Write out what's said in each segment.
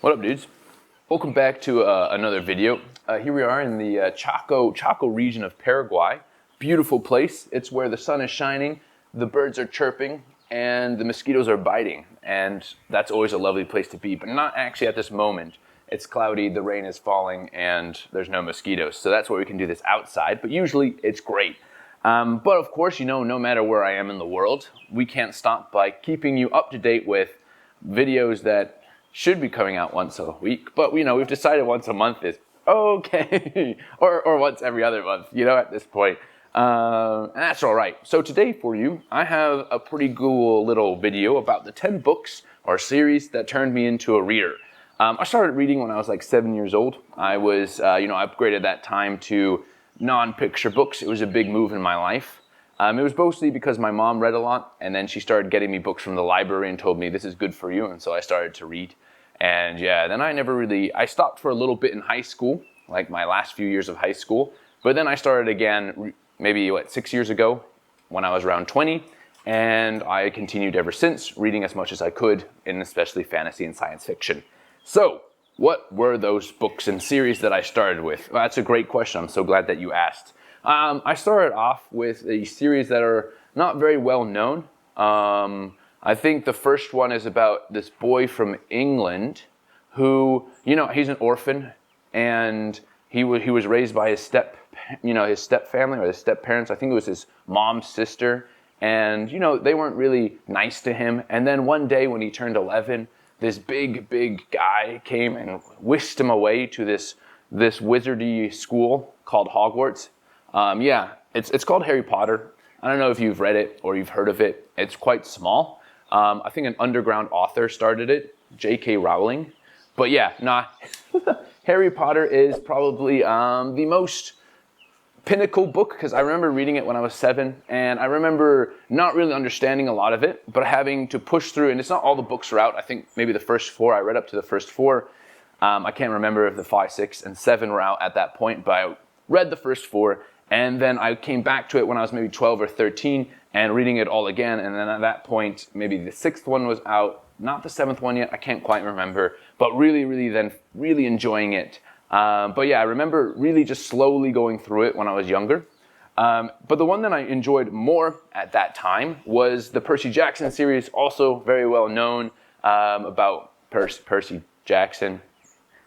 What up, dudes? Welcome back to another video. Here we are in the Chaco region of Paraguay. Beautiful place. It's where the sun is shining, the birds are chirping, and the mosquitoes are biting. And that's always a lovely place to be, but not actually at this moment. It's cloudy, the rain is falling, and there's no mosquitoes. So that's why we can do this outside, but usually it's great. But of course, no matter where I am in the world, we can't stop by keeping you up to date with videos that should be coming out once a week, but we've decided once a month is okay, or once every other month, at this point. And that's all right. So today for you, I have a pretty cool little video about the 10 books or series that turned me into a reader. I started reading when I was like 7 years old. I was, I upgraded that time to non-picture books. It was a big move in my life. It was mostly because my mom read a lot, and then she started getting me books from the library and told me, this is good for you, and so I started to read. And yeah, then I stopped for a little bit in high school, like my last few years of high school, but then I started again, maybe 6 years ago, when I was around 20, and I continued ever since, reading as much as I could, in especially fantasy and science fiction. So, what were those books and series that I started with? Well, that's a great question, I'm so glad that you asked. I started off with a series that are not very well known. I think the first one is about this boy from England who, he's an orphan, and he was raised by his step family or his step parents. I think it was his mom's sister, and they weren't really nice to him. And then one day when he turned 11, this big guy came and whisked him away to this wizardy school called Hogwarts. It's called Harry Potter. I don't know if you've read it or you've heard of it. It's quite small. I think an underground author started it, J.K. Rowling. But yeah, Harry Potter is probably the most pinnacle book, because I remember reading it when I was 7, and I remember not really understanding a lot of it, but having to push through, and it's not all the books are out. I think maybe the first 4, I read up to the first 4. I can't remember if the 5, 6, and 7 were out at that point, but I read the first 4, and then I came back to it when I was maybe 12 or 13 and reading it all again. And then at that point, maybe the 6th one was out, not the 7th one yet, I can't quite remember, but really enjoying it. But yeah, I remember really just slowly going through it when I was younger. But the one that I enjoyed more at that time was the Percy Jackson series, also very well known, about Percy Jackson.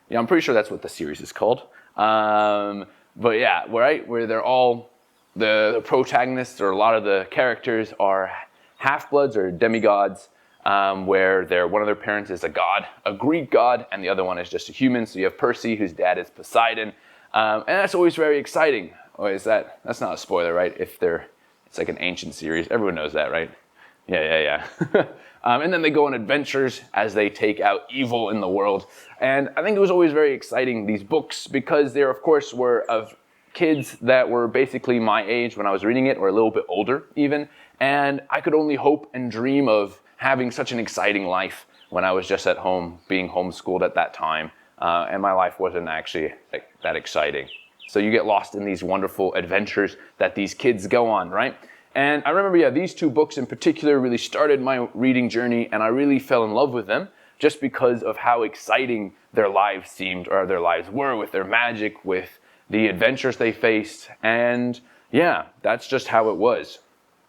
Yeah, I'm pretty sure that's what the series is called. But yeah, where they're all, the protagonists or a lot of the characters are half-bloods or demigods, where one of their parents is a god, a Greek god, and the other one is just a human. So you have Percy, whose dad is Poseidon, and that's always very exciting. Oh, that's not a spoiler, right? It's like an ancient series. Everyone knows that, right? Yeah. And then they go on adventures as they take out evil in the world. And I think it was always very exciting, these books, because they, of course, were of kids that were basically my age when I was reading it, or a little bit older even. And I could only hope and dream of having such an exciting life when I was just at home, being homeschooled at that time. And my life wasn't actually that exciting. So you get lost in these wonderful adventures that these kids go on, right? And I remember, these 2 books in particular really started my reading journey, and I really fell in love with them just because of how exciting their lives seemed, or their lives were, with their magic, with the adventures they faced, and yeah, that's just how it was.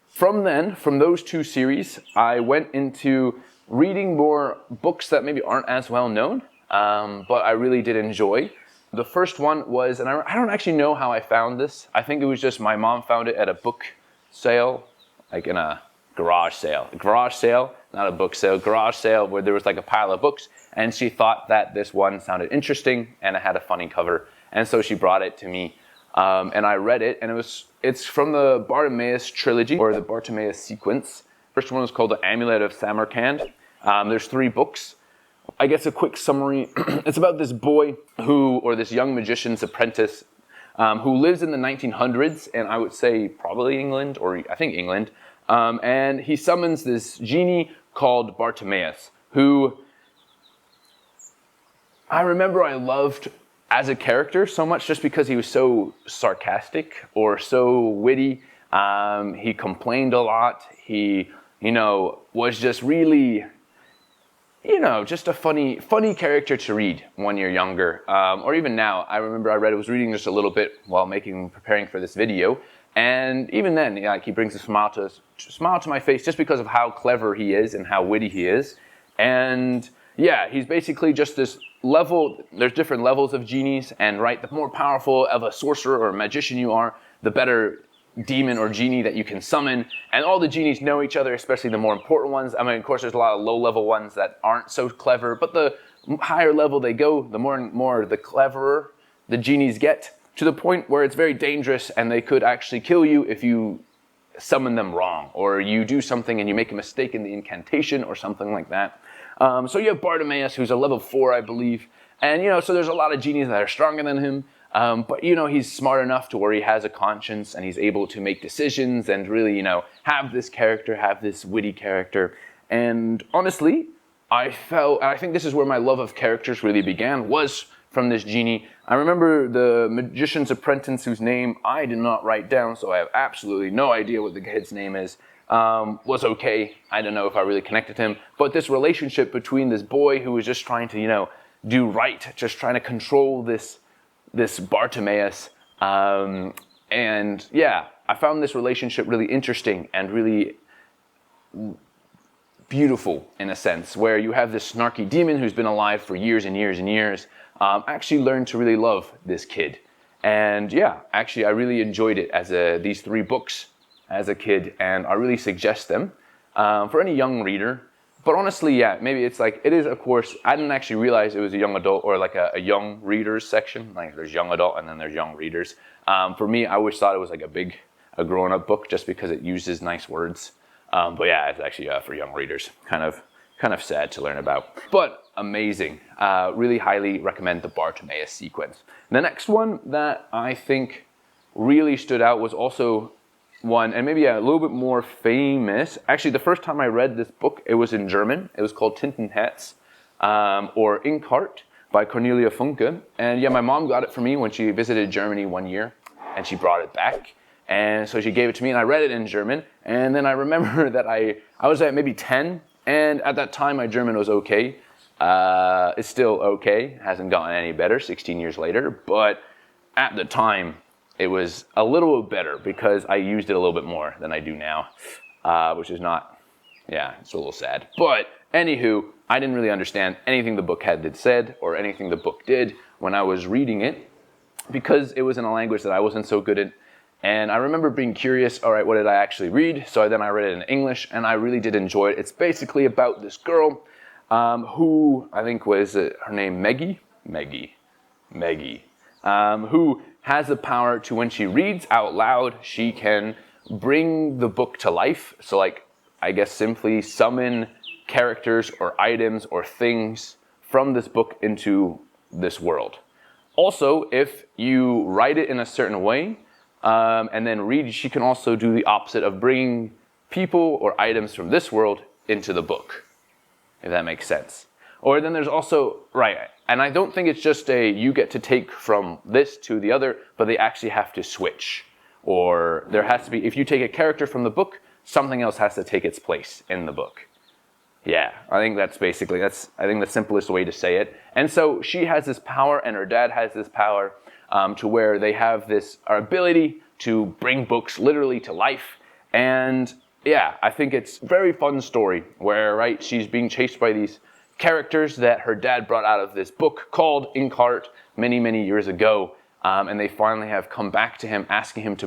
From those 2 series, I went into reading more books that maybe aren't as well known, but I really did enjoy. The first one was, and I don't actually know how I found this. I think it was just my mom found it at a book sale, like in a garage sale, not a book sale, garage sale, where there was like a pile of books, and she thought that this one sounded interesting and it had a funny cover, and so she brought it to me, and I read it, and it's from the BARTIMAEUS trilogy, or the BARTIMAEUS sequence. First one was called The Amulet of Samarkand. There's 3 books. I guess a quick summary. It's about this boy or this young magician's apprentice, who lives in the 1900s, and I would say probably England, or I think England, and he summons this genie called Bartimaeus, who I remember I loved as a character so much, just because he was so sarcastic or so witty. He complained a lot. He, was just really you know, just a funny character to read when you're younger, or even now. I remember I was reading just a little bit while preparing for this video, and even then, like, he brings a smile to my face just because of how clever he is and how witty he is. And yeah, he's basically just this level. There's different levels of genies, and right, the more powerful of a sorcerer or a magician you are, the better demon or genie that you can summon. And all the genies know each other, especially the more important ones. I mean, of course, there's a lot of low-level ones that aren't so clever, but the higher level they go, the more the cleverer the genies get, to the point where it's very dangerous and they could actually kill you if you summon them wrong, or you do something and you make a mistake in the incantation or something like that. So you have Bartimaeus, who's a level 4, I believe. And, you know, so there's a lot of genies that are stronger than him. But, you know, he's smart enough to where he has a conscience and he's able to make decisions and really, you know, have this witty character. And honestly, I think this is where my love of characters really began, was from this genie. I remember the magician's apprentice, whose name I did not write down, so I have absolutely no idea what the kid's name is, was okay. I don't know if I really connected to him. But this relationship between this boy who was just trying to, you know, do right, just trying to control this Bartimaeus, and yeah, I found this relationship really interesting and really beautiful in a sense, where you have this snarky demon who's been alive for years and years and years, actually learned to really love this kid. And yeah, actually I really enjoyed it as these 3 books as a kid, and I really suggest them for any young reader. But honestly, yeah, maybe it's like, it is, of course, I didn't actually realize it was a young adult or like a young readers section. Like, there's young adult and then there's young readers. For me, I always thought it was like a grown-up book just because it uses nice words. But yeah, it's actually for young readers. Kind of sad to learn about. But amazing. Really highly recommend the Bartimaeus sequence. The next one that I think really stood out was also one, and maybe a little bit more famous. Actually, the first time I read this book, it was in German. It was called ENDER'S, or INKHEART by Cornelia Funke. And yeah, my mom got it for me when she visited Germany one year, and she brought it back. And so she gave it to me, and I read it in German. And then I remember that I was at maybe 10, and at that time my German was okay. It's still okay, hasn't gotten any better 16 years later, but at the time, it was a little better because I used it a little bit more than I do now, which is not, yeah, it's a little sad. But anywho, I didn't really understand anything the book had said or anything the book did when I was reading it, because it was in a language that I wasn't so good at. And I remember being curious, all right, what did I actually read? So then I read it in English, and I really did enjoy it. It's basically about this girl who, I think was her name Maggie, who has the power to, when she reads out loud, she can bring the book to life. So like, I guess simply summon characters or items or things from this book into this world. Also, if you write it in a certain way and then read, she can also do the opposite of bringing people or items from this world into the book, if that makes sense. Or then there's also, right, and I don't think it's just you get to take from this to the other, but they actually have to switch. Or there has to be, if you take a character from the book, something else has to take its place in the book. Yeah, I think that's basically, I think the simplest way to say it. And so she has this power, and her dad has this power, to where they have this ability to bring books literally to life. And yeah, I think it's a very fun story where, right, she's being chased by these characters that her dad brought out of this book called INKHEART many, many years ago. And they finally have come back to him, asking him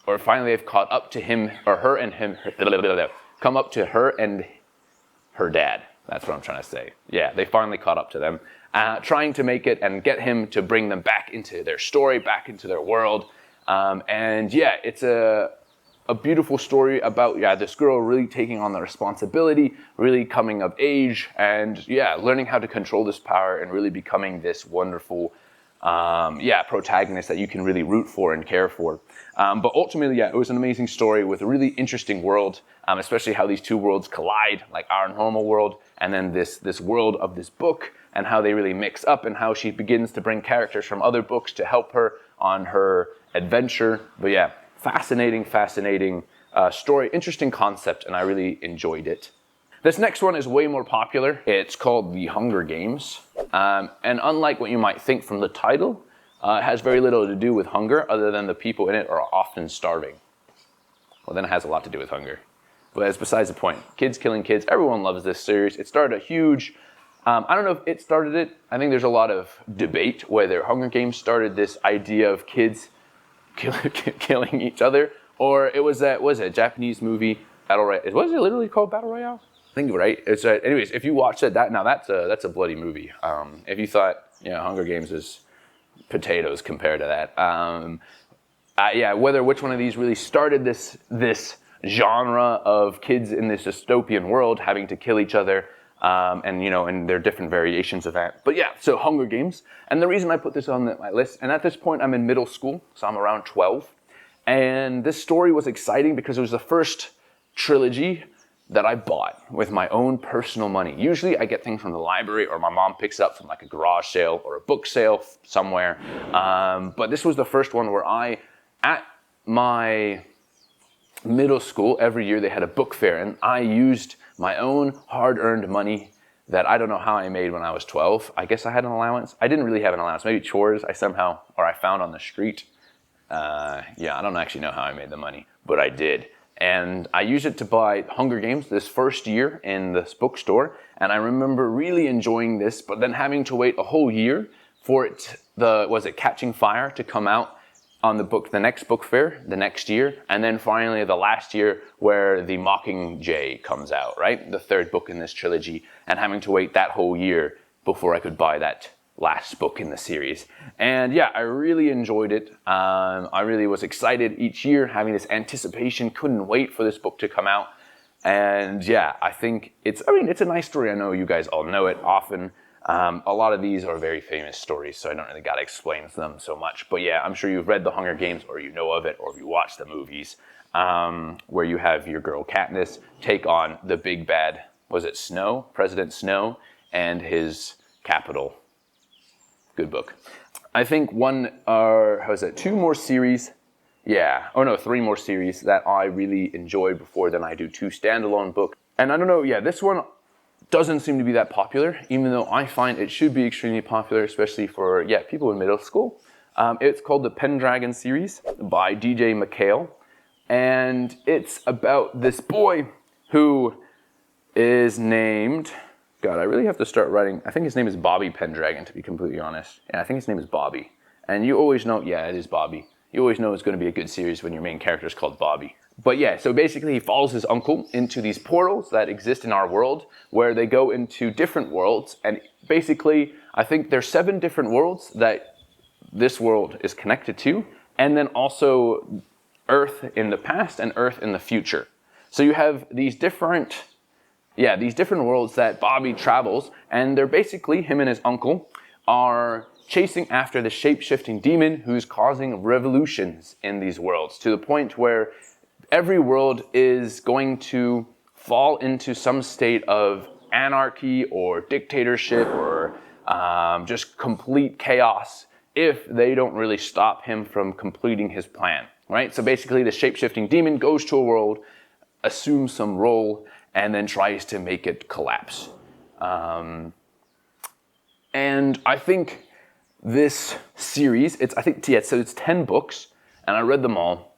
or finally they've caught up to him, or her and him, come up to her and her dad. That's what I'm trying to say. Yeah, they finally caught up to them, trying to make it and get him to bring them back into their story, back into their world. And yeah, it's a beautiful story about, yeah, this girl really taking on the responsibility, really coming of age, and yeah, learning how to control this power and really becoming this wonderful, protagonist that you can really root for and care for. But ultimately, yeah, it was an amazing story with a really interesting world, especially how these two worlds collide, like our normal world and then this world of this book, and how they really mix up, and how she begins to bring characters from other books to help her on her adventure. But yeah, fascinating story, interesting concept, and I really enjoyed it. This next one is way more popular. It's called The Hunger Games. And unlike what you might think from the title, it has very little to do with hunger other than the people in it are often starving. Well, then it has a lot to do with hunger. But that's besides the point. Kids killing kids. Everyone loves this series. It started a huge... I don't know if it started it. I think there's a lot of debate whether Hunger Games started this idea of kids killing each other, or it was a Japanese movie, Battle Royale. Was it literally called Battle Royale? I think right. It's anyways. If you watch that now that's a bloody movie. If you thought Hunger Games is potatoes compared to that, which one of these really started this genre of kids in this dystopian world having to kill each other. And there are different variations of that. But yeah, so Hunger Games. And the reason I put this on my list, and at this point I'm in middle school, so I'm around 12. And this story was exciting because it was the first trilogy that I bought with my own personal money. Usually I get things from the library or my mom picks up from like a garage sale or a book sale somewhere. But this was the first one where at my middle school, every year they had a book fair, and I used my own hard-earned money that I don't know how I made when I was 12. I guess I had an allowance. I didn't really have an allowance. Maybe chores I found on the street. I don't actually know how I made the money, but I did. And I used it to buy Hunger Games this first year in this bookstore, and I remember really enjoying this, but then having to wait a whole year for Catching Fire to come out on the next book fair, the next year, and then finally the last year where the Mockingjay comes out, right? The third book in this trilogy, and having to wait that whole year before I could buy that last book in the series. And yeah, I really enjoyed it. I really was excited each year, having this anticipation, couldn't wait for this book to come out. And yeah, I think it's a nice story. I know you guys all know it often. A lot of these are very famous stories, so I don't really got to explain them so much. But yeah, I'm sure you've read The Hunger Games, or you know of it, or you watched the movies, where you have your girl Katniss take on the big bad, President Snow, and his capital. Good book. I think two more series? Yeah, three more series that I really enjoyed before then I do two standalone books. And I don't know, this one doesn't seem to be that popular, even though I find it should be extremely popular, especially for people in middle school. It's called the Pendragon series by DJ McHale, and it's about this boy who is named... God, I really have to start writing... I think his name is Bobby Pendragon, to be completely honest. Yeah, I think his name is Bobby. And you always know... Yeah, it is Bobby. You always know it's going to be a good series when your main character is called Bobby. But yeah, so basically he follows his uncle into these portals that exist in our world, where they go into different worlds. And basically, I think there's 7 different worlds that this world is connected to. And then also Earth in the past and Earth in the future. So you have these different worlds that Bobby travels. And they're basically, him and his uncle are chasing after the shape-shifting demon who's causing revolutions in these worlds, to the point where every world is going to fall into some state of anarchy or dictatorship or just complete chaos if they don't really stop him from completing his plan, right? So basically the shape-shifting demon goes to a world, assumes some role, and then tries to make it collapse. And I think this series, it's 10 books, and I read them all.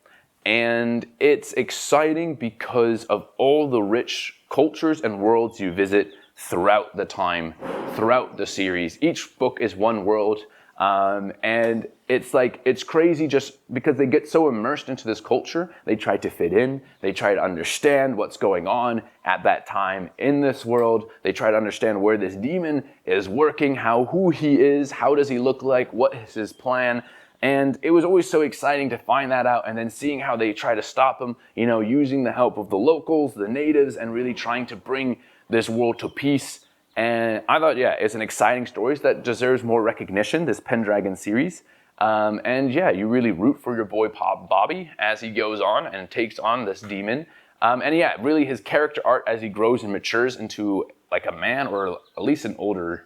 And it's exciting because of all the rich cultures and worlds you visit throughout the series. Each book is one world, and it's crazy just because they get so immersed into this culture. They try to fit in, they try to understand what's going on at that time in this world. They try to understand where this demon is working, who he is, how does he look like, what is his plan. And it was always so exciting to find that out, and then seeing how they try to stop him, using the help of the locals, the natives, and really trying to bring this world to peace. And I thought, it's an exciting story that deserves more recognition, this Pendragon series. You really root for your boy Bobby as he goes on and takes on this demon. Really his character art as he grows and matures into like a man, or at least an older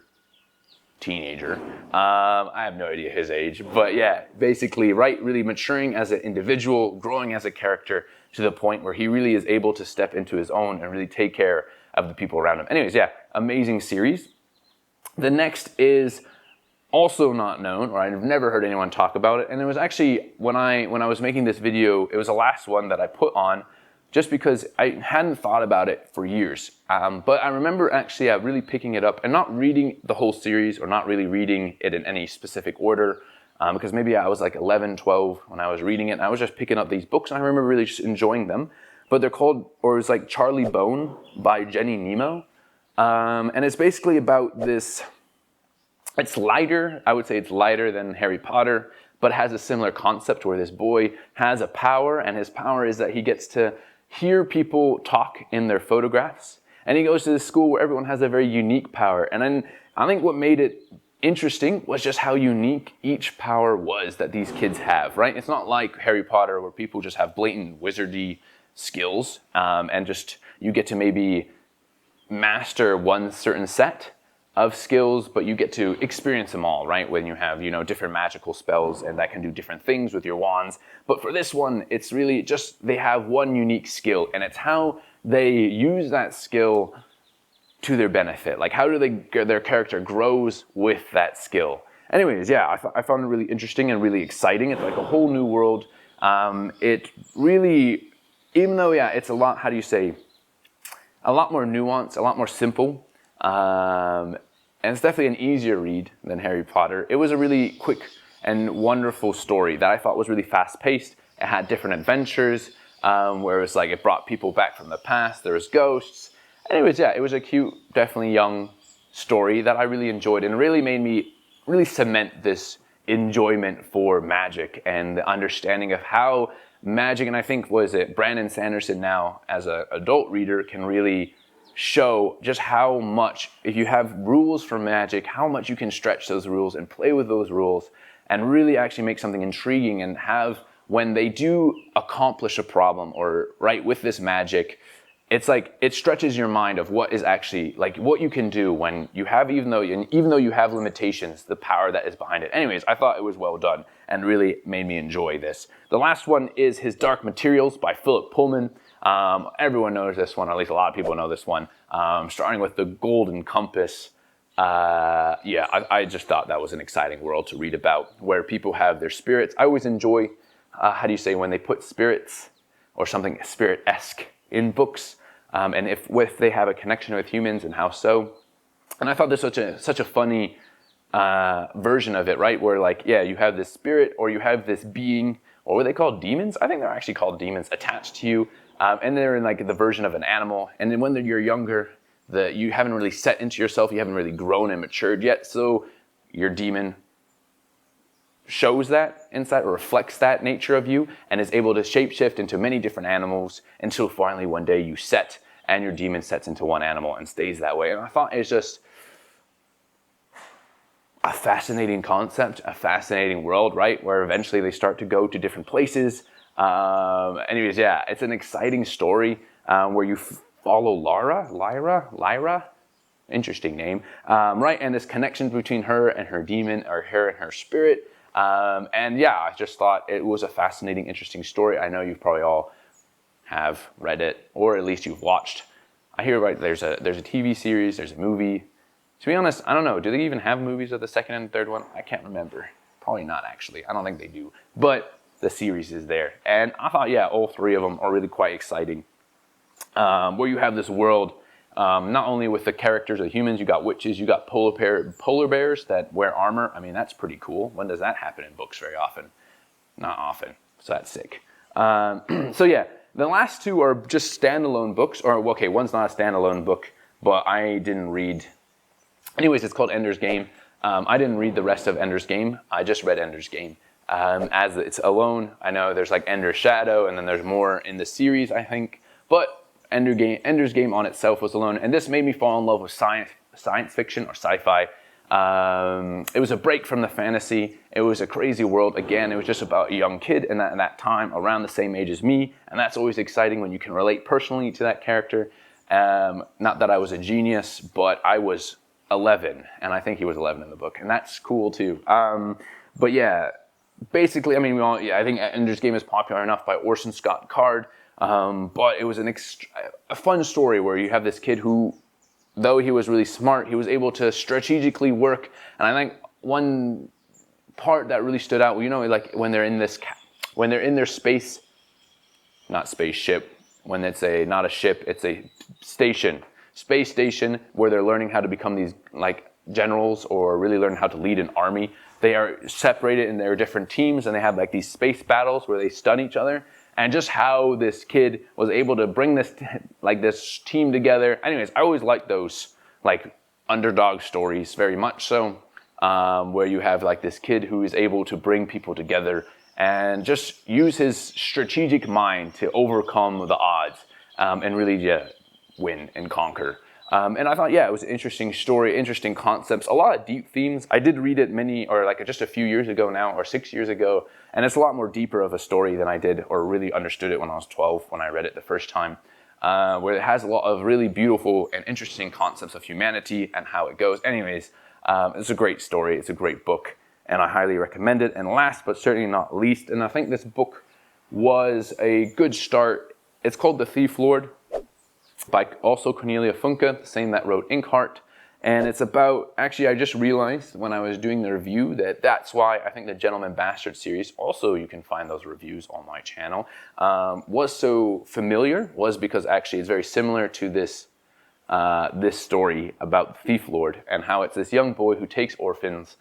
teenager. I have no idea his age, but basically, really maturing as an individual, growing as a character to the point where he really is able to step into his own and really take care of the people around him. Anyways, yeah, amazing series. The next is also not known, or I've never heard anyone talk about it, and it was actually, when I was making this video, it was the last one that I put on, just because I hadn't thought about it for years. But I remember actually really picking it up and not reading the whole series, or not really reading it in any specific order, because maybe I was like 11, 12 when I was reading it, and I was just picking up these books, and I remember really just enjoying them. But they're called, or it's like Charlie Bone by Jenny Nemo. And it's basically about this, it's lighter, I would say it's lighter than Harry Potter, but has a similar concept where this boy has a power, and his power is that he gets to hear people talk in their photographs. And he goes to this school where everyone has a very unique power. And then I think what made it interesting was just how unique each power was that these kids have, right? It's not like Harry Potter where people just have blatant wizardy skills, and just you get to maybe master one certain set of skills, but you get to experience them all, right? When you have, different magical spells, and that can do different things with your wands. But for this one, it's really just, they have one unique skill, and it's how they use that skill to their benefit. Like, how do their character grows with that skill. Anyways, yeah, I found it really interesting and really exciting. It's like a whole new world. It really, even though, yeah, it's a lot, how do you say, a lot more nuanced, a lot more simple, and it's definitely an easier read than Harry Potter. It was a really quick and wonderful story that I thought was really fast-paced. It had different adventures, where it was like it brought people back from the past. There was ghosts. Anyways, yeah, it was a cute, definitely young story that I really enjoyed, and it really made me really cement this enjoyment for magic and the understanding of how magic, and I think, Brandon Sanderson now, as an adult reader, can really show just how much, if you have rules for magic, how much you can stretch those rules and play with those rules and really actually make something intriguing, and have, when they do accomplish a problem, or right with this magic, it's like it stretches your mind of what is actually, like, what you can do when you have, even though you have limitations, the power that is behind it. Anyways, I thought it was well done and really made me enjoy this. The last one is his Dark Materials by Philip Pullman. Everyone knows this one, or at least a lot of people know this one. Starting with the Golden Compass. I just thought that was an exciting world to read about, where people have their spirits. I always enjoy, how do you say, when they put spirits or something spirit-esque in books. And if they have a connection with humans, and how so. And I thought this was such a funny version of it, right? Where, like, yeah, you have this spirit, or you have this being, or what they call demons. I think they're actually called demons, attached to you. And they're in like the version of an animal. And then when you're younger, you haven't really set into yourself, you haven't really grown and matured yet. So your demon shows that inside, or reflects that nature of you, and is able to shapeshift into many different animals, until finally one day you set, and your demon sets into one animal and stays that way. And I thought it's just a fascinating concept, a fascinating world, right? Where eventually they start to go to different places. Anyways, yeah, it's an exciting story, where you follow Lyra, interesting name, right? And this connection between her and her demon, or her and her spirit. And yeah, I just thought it was a fascinating, interesting story. I know you've probably all have read it, or at least you've watched. I hear, right, there's a TV series, there's a movie. To be honest, I don't know. Do they even have movies of the second and third one? I can't remember. Probably not, actually. I don't think they do. But the series is there. And I thought, yeah, all three of them are really quite exciting. Where you have this world, not only with the characters of humans, you got witches, you got polar bears that wear armor. I mean, that's pretty cool. When does that happen in books? Very often. Not often. So that's sick. So yeah, the last two are just standalone books. Or, okay, one's not a standalone book, but I didn't read. Anyways, it's called Ender's Game. I didn't read the rest of Ender's Game. I just read Ender's Game. As it's alone. I know there's like Ender's Shadow, and then there's more in the series, I think. But Ender's Game on itself was alone, and this made me fall in love with science fiction, or sci-fi. It was a break from the fantasy. It was a crazy world. Again, it was just about a young kid in that time, around the same age as me, and that's always exciting when you can relate personally to that character. Not that I was a genius, but I was 11, and I think he was 11 in the book, and that's cool too. But yeah, basically, I mean, I think Ender's Game is popular enough by Orson Scott Card. But it was a fun story where you have this kid who, though he was really smart, he was able to strategically work. And I think one part that really stood out, you know, like when they're in their not spaceship, when it's not a ship, it's a space station, where they're learning how to become these like generals or really learn how to lead an army. They are separated in their different teams, and they have like these space battles where they stun each other. And just how this kid was able to bring this team together. Anyways, I always like those like underdog stories very much so, where you have like this kid who is able to bring people together and just use his strategic mind to overcome the odds, and really win and conquer. And I thought, it was an interesting story, interesting concepts, a lot of deep themes. I did read it just a few years ago now, or 6 years ago, and it's a lot more deeper of a story than I did or really understood it when I was 12, when I read it the first time, where it has a lot of really beautiful and interesting concepts of humanity and how it goes. Anyways, it's a great story, it's a great book, and I highly recommend it. And last but certainly not least, and I think this book was a good start, it's called The Thief Lord, by also Cornelia Funke, the same that wrote INKHEART. And it's about, actually I just realized when I was doing the review that's why I think the Gentleman Bastard series, also you can find those reviews on my channel, was so familiar, was because actually it's very similar to this story about the Thief Lord, and how it's this young boy who takes orphans,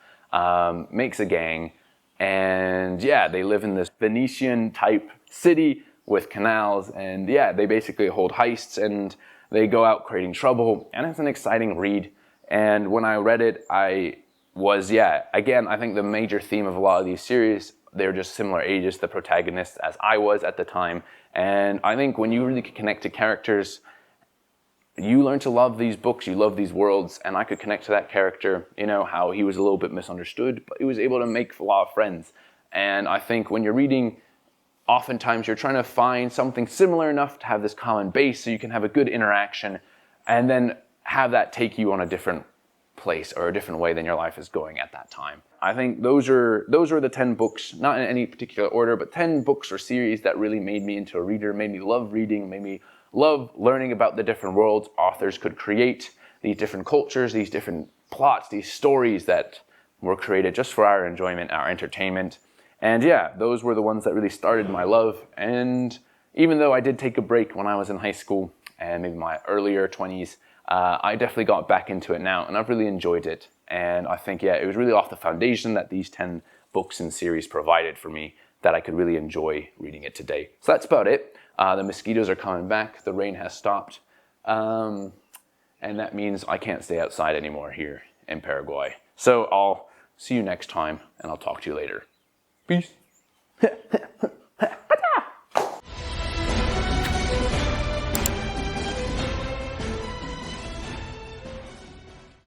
makes a gang, and they live in this Venetian type city with canals, and they basically hold heists and they go out creating trouble, and it's an exciting read. And when I read it, I was, again, I think the major theme of a lot of these series, they're just similar ages, the protagonists, as I was at the time. And I think when you really connect to characters, you learn to love these books, you love these worlds, and I could connect to that character, you know, how he was a little bit misunderstood, but he was able to make a lot of friends. And I think when you're reading, oftentimes you're trying to find something similar enough to have this common base so you can have a good interaction, and then have that take you on a different place or a different way than your life is going at that time. I think those are the 10 books, not in any particular order, but 10 books or series that really made me into a reader, made me love reading, made me love learning about the different worlds authors could create, these different cultures, these different plots, these stories that were created just for our enjoyment, our entertainment. And those were the ones that really started my love. And even though I did take a break when I was in high school and maybe my earlier 20s, I definitely got back into it now, and I've really enjoyed it. And I think, it was really off the foundation that these 10 books and series provided for me that I could really enjoy reading it today. So that's about it. The mosquitoes are coming back, the rain has stopped, and that means I can't stay outside anymore here in Paraguay. So I'll see you next time, and I'll talk to you later. Peace.